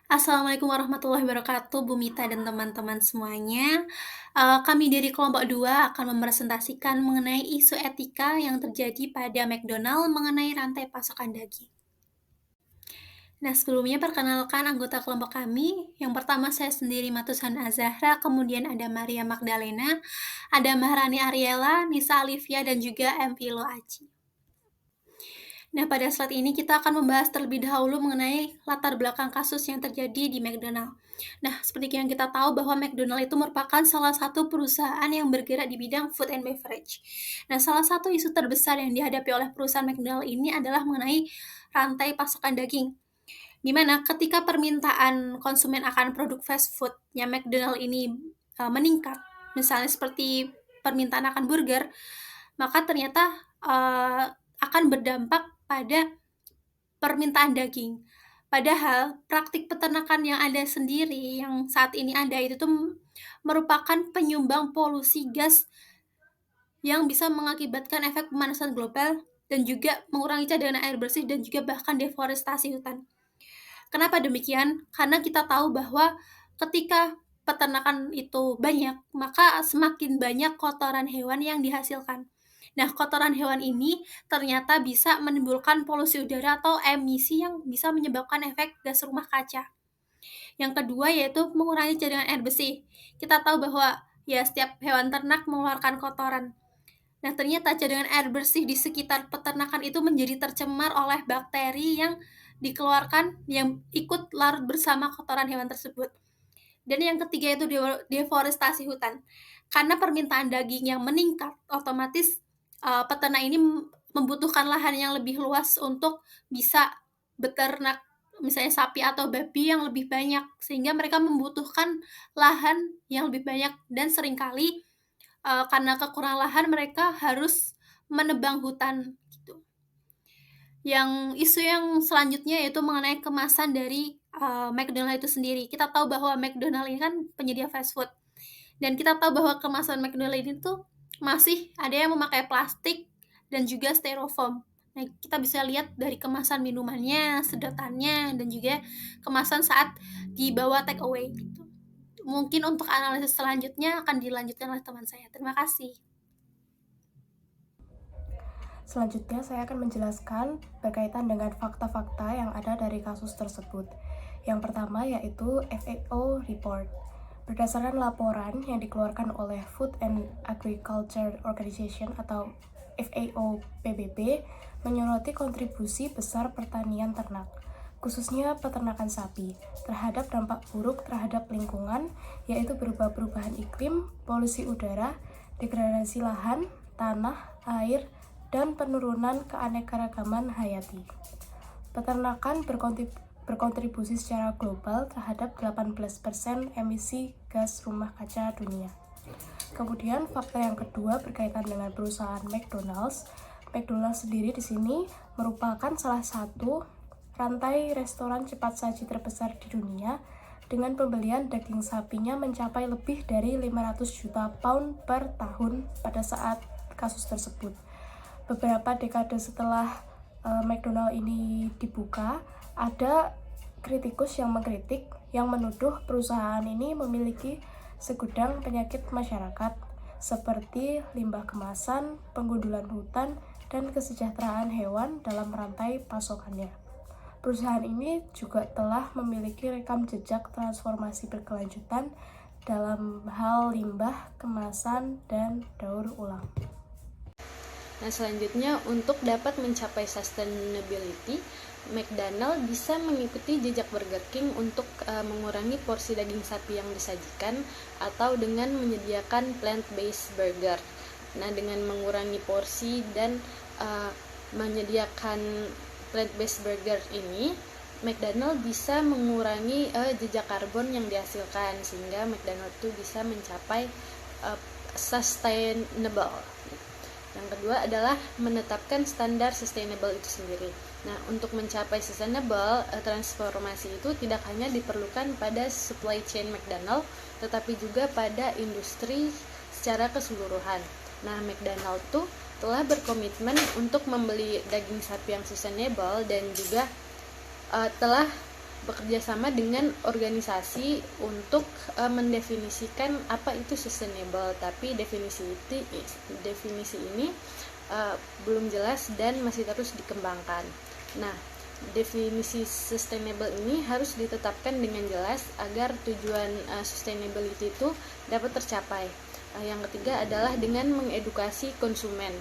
Assalamualaikum warahmatullahi wabarakatuh, Bu Mita dan teman-teman semuanya. Kami dari kelompok 2 akan mempresentasikan mengenai isu etika yang terjadi pada McDonald mengenai rantai pasokan daging. Nah, sebelumnya perkenalkan anggota kelompok kami. Yang pertama saya sendiri Matusan Azahra, kemudian ada Maria Magdalena, ada Maharani Ariela, Nisa Alivia, dan juga Empilo Aji. Nah, pada slide ini kita akan membahas terlebih dahulu mengenai latar belakang kasus yang terjadi di McDonald. Nah, seperti yang kita tahu bahwa McDonald itu merupakan salah satu perusahaan yang bergerak di bidang food and beverage. Nah, salah satu isu terbesar yang dihadapi oleh perusahaan McDonald ini adalah mengenai rantai pasokan daging. Di mana ketika permintaan konsumen akan produk fast food-nya McDonald ini meningkat, misalnya seperti permintaan akan burger, maka ternyata akan berdampak pada permintaan daging. Padahal praktik peternakan yang ada sendiri, yang saat ini ada itu tuh merupakan penyumbang polusi gas yang bisa mengakibatkan efek pemanasan global dan juga mengurangi cadangan air bersih dan juga bahkan deforestasi hutan. Kenapa demikian? Karena kita tahu bahwa ketika peternakan itu banyak, maka semakin banyak kotoran hewan yang dihasilkan. Nah, kotoran hewan ini ternyata bisa menimbulkan polusi udara atau emisi yang bisa menyebabkan efek gas rumah kaca. Yang kedua yaitu mengurangi cadangan air bersih. Kita tahu bahwa ya setiap hewan ternak mengeluarkan kotoran. Nah, ternyata cadangan air bersih di sekitar peternakan itu menjadi tercemar oleh bakteri yang dikeluarkan yang ikut larut bersama kotoran hewan tersebut. Dan yang ketiga itu deforestasi hutan. Karena permintaan daging yang meningkat, otomatis peternak ini membutuhkan lahan yang lebih luas untuk bisa beternak misalnya sapi atau babi yang lebih banyak, sehingga mereka membutuhkan lahan yang lebih banyak dan seringkali karena kekurangan lahan mereka harus menebang hutan gitu. Yang isu yang selanjutnya yaitu mengenai kemasan dari McDonald itu sendiri. Kita tahu bahwa McDonald ini kan penyedia fast food. Dan kita tahu bahwa kemasan McDonald ini tuh masih ada yang memakai plastik dan juga styrofoam. Nah, kita bisa lihat dari kemasan minumannya, sedotannya, dan juga kemasan saat dibawa take away gitu. Mungkin untuk analisis selanjutnya akan dilanjutkan oleh teman saya. Terima kasih. Selanjutnya saya akan menjelaskan berkaitan dengan fakta-fakta yang ada dari kasus tersebut. Yang pertama yaitu FAO Report. Berdasarkan laporan yang dikeluarkan oleh Food and Agriculture Organization atau FAO PBB, menyoroti kontribusi besar pertanian ternak, khususnya peternakan sapi, terhadap dampak buruk terhadap lingkungan, yaitu berupa perubahan iklim, polusi udara, degradasi lahan, tanah, air, dan penurunan keanekaragaman hayati. Peternakan berkontribusi secara global terhadap 18% emisi gas rumah kaca dunia. Kemudian fakta yang kedua berkaitan dengan perusahaan McDonald's. McDonald's sendiri di sini merupakan salah satu rantai restoran cepat saji terbesar di dunia dengan pembelian daging sapinya mencapai lebih dari 500 juta pound per tahun pada saat kasus tersebut. Beberapa dekade setelah McDonald ini dibuka, ada kritikus yang mengkritik yang menuduh perusahaan ini memiliki segudang penyakit masyarakat seperti limbah kemasan, penggundulan hutan, dan kesejahteraan hewan dalam rantai pasokannya. Perusahaan ini juga telah memiliki rekam jejak transformasi berkelanjutan dalam hal limbah, kemasan, dan daur ulang. Nah, selanjutnya untuk dapat mencapai sustainability, McDonald bisa mengikuti jejak Burger King untuk mengurangi porsi daging sapi yang disajikan atau dengan menyediakan plant-based burger. Nah, dengan mengurangi porsi dan menyediakan plant-based burger ini, McDonald bisa mengurangi jejak karbon yang dihasilkan sehingga McDonald itu bisa mencapai sustainable. Yang kedua adalah menetapkan standar sustainable itu sendiri. Nah, untuk mencapai sustainable, transformasi itu tidak hanya diperlukan pada supply chain McDonald, tetapi juga pada industri secara keseluruhan. Nah, McDonald tuh telah berkomitmen untuk membeli daging sapi yang sustainable dan juga telah bekerja sama dengan organisasi untuk mendefinisikan apa itu sustainable, tapi definisi ini belum jelas dan masih terus dikembangkan. Nah, definisi sustainable ini harus ditetapkan dengan jelas agar tujuan sustainability itu dapat tercapai. Yang ketiga adalah dengan mengedukasi konsumen.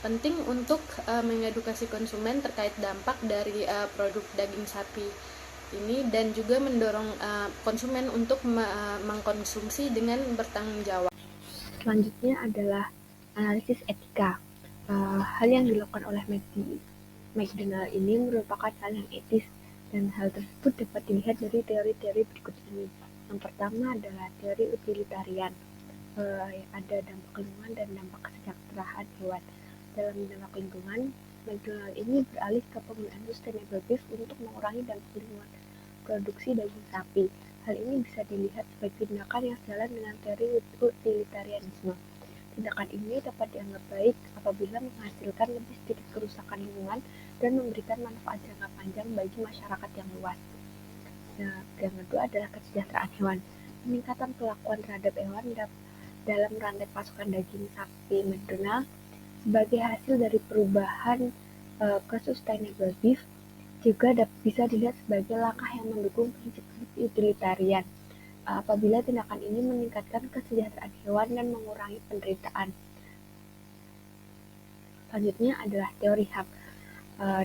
Penting untuk mengedukasi konsumen terkait dampak dari produk daging sapi ini, dan juga mendorong konsumen untuk mengkonsumsi dengan bertanggung jawab. Selanjutnya adalah analisis etika. Hal yang dilakukan oleh McDonald ini merupakan hal yang etis, dan hal tersebut dapat dilihat dari teori-teori berikut ini. Yang pertama adalah teori utilitarian. Ada dampak lingkungan dan dampak kesejahteraan hewan. Dalam dampak lingkungan, McDonald ini beralih ke penggunaan sustainable beef untuk mengurangi dampak lingkungan produksi daging sapi. Hal ini bisa dilihat sebagai tindakan yang sejalan dengan teori utilitarianisme. Tindakan ini dapat dianggap baik apabila menghasilkan lebih sedikit kerusakan lingkungan dan memberikan manfaat jangka panjang bagi masyarakat yang luas. Nah, yang kedua adalah kesejahteraan hewan. Peningkatan perlakuan terhadap hewan dalam rantai pasokan daging sapi McDonald sebagai hasil dari perubahan ke sustainable beef juga bisa dilihat sebagai langkah yang mendukung prinsip utilitarian, apabila tindakan ini meningkatkan kesejahteraan hewan dan mengurangi penderitaan. Selanjutnya adalah teori hak.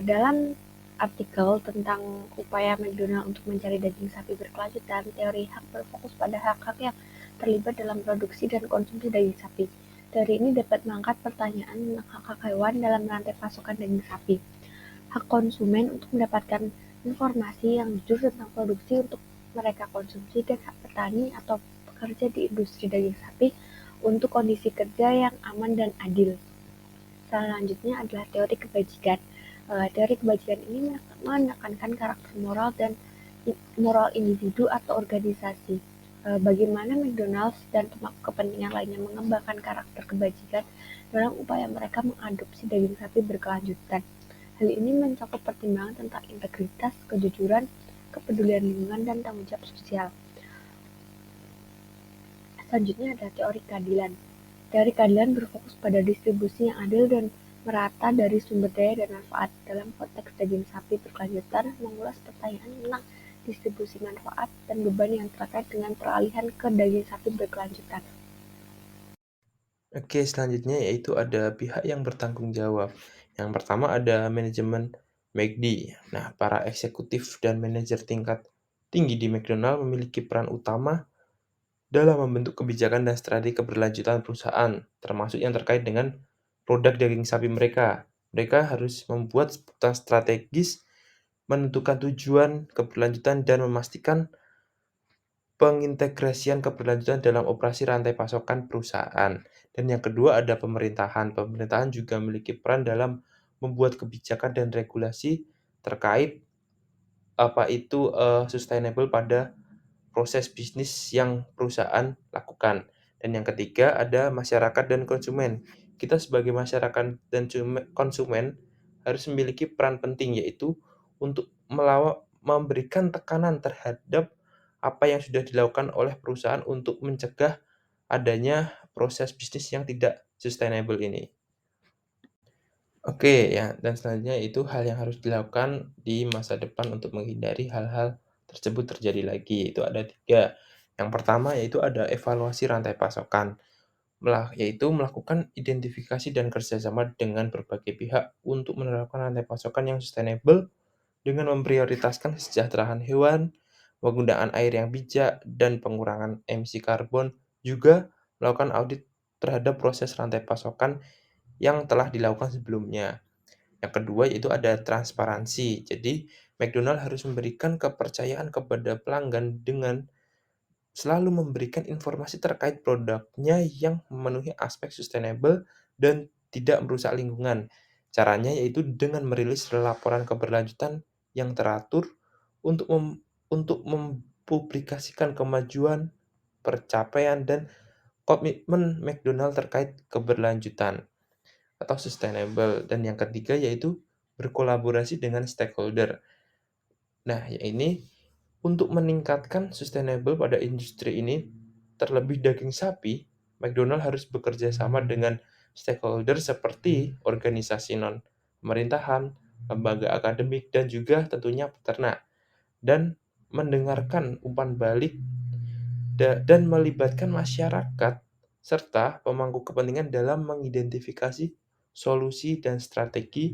Dalam artikel tentang upaya McDonald untuk mencari daging sapi berkelanjutan, teori hak berfokus pada hak-hak yang terlibat dalam produksi dan konsumsi daging sapi. Teori ini dapat mengangkat pertanyaan tentang hak-hak hewan dalam rantai pasokan daging sapi, hak konsumen untuk mendapatkan informasi yang jujur tentang produksi untuk mereka konsumsi, dan hak petani atau pekerja di industri daging sapi untuk kondisi kerja yang aman dan adil. Selanjutnya adalah teori kebajikan. Teori kebajikan ini menekankan karakter moral dan moral individu atau organisasi. Bagaimana McDonald's dan kepentingan lainnya mengembangkan karakter kebajikan dalam upaya mereka mengadopsi daging sapi berkelanjutan. Hal ini mencakup pertimbangan tentang integritas, kejujuran, kepedulian lingkungan, dan tanggung jawab sosial. Selanjutnya adalah teori keadilan. Teori keadilan berfokus pada distribusi yang adil dan merata dari sumber daya dan manfaat. Dalam konteks daging sapi berkelanjutan, mengulas pertanyaan tentang distribusi manfaat dan beban yang terkait dengan peralihan ke daging sapi berkelanjutan. Oke, selanjutnya yaitu ada pihak yang bertanggung jawab. Yang pertama ada manajemen McD. Nah, para eksekutif dan manajer tingkat tinggi di McDonald memiliki peran utama dalam membentuk kebijakan dan strategi keberlanjutan perusahaan, termasuk yang terkait dengan produk daging sapi mereka. Mereka harus membuat keputusan strategis, menentukan tujuan keberlanjutan, dan memastikan pengintegrasian keberlanjutan dalam operasi rantai pasokan perusahaan. Dan yang kedua ada pemerintahan. Pemerintahan juga memiliki peran dalam membuat kebijakan dan regulasi terkait apa itu sustainable pada proses bisnis yang perusahaan lakukan. Dan yang ketiga ada masyarakat dan konsumen. Kita sebagai masyarakat dan konsumen harus memiliki peran penting, yaitu untuk memberikan tekanan terhadap apa yang sudah dilakukan oleh perusahaan untuk mencegah adanya proses bisnis yang tidak sustainable ini. Oke, ya, dan selanjutnya itu hal yang harus dilakukan di masa depan untuk menghindari hal-hal tersebut terjadi lagi. Itu ada 3. Yang pertama yaitu ada evaluasi rantai pasokan, yaitu melakukan identifikasi dan kerjasama dengan berbagai pihak untuk menerapkan rantai pasokan yang sustainable dengan memprioritaskan kesejahteraan hewan, penggunaan air yang bijak, dan pengurangan emisi karbon, juga melakukan audit terhadap proses rantai pasokan yang telah dilakukan sebelumnya. Yang kedua yaitu ada transparansi. Jadi, McDonald harus memberikan kepercayaan kepada pelanggan dengan selalu memberikan informasi terkait produknya yang memenuhi aspek sustainable dan tidak merusak lingkungan. Caranya yaitu dengan merilis laporan keberlanjutan yang teratur untuk mempublikasikan kemajuan, pencapaian, dan komitmen McDonald terkait keberlanjutan atau sustainable. Dan yang ketiga yaitu berkolaborasi dengan stakeholder. Nah, ya ini Untuk meningkatkan sustainable pada industri ini, terlebih daging sapi, McDonald harus bekerja sama dengan stakeholder seperti organisasi non-pemerintahan, lembaga akademik, dan juga tentunya peternak, dan mendengarkan umpan balik dan melibatkan masyarakat serta pemangku kepentingan dalam mengidentifikasi solusi dan strategi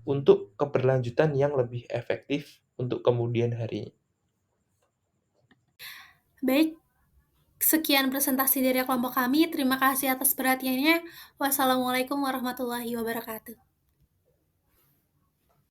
untuk keberlanjutan yang lebih efektif untuk kemudian hari. Baik, sekian presentasi dari kelompok kami. Terima kasih atas perhatiannya. Wassalamualaikum warahmatullahi wabarakatuh.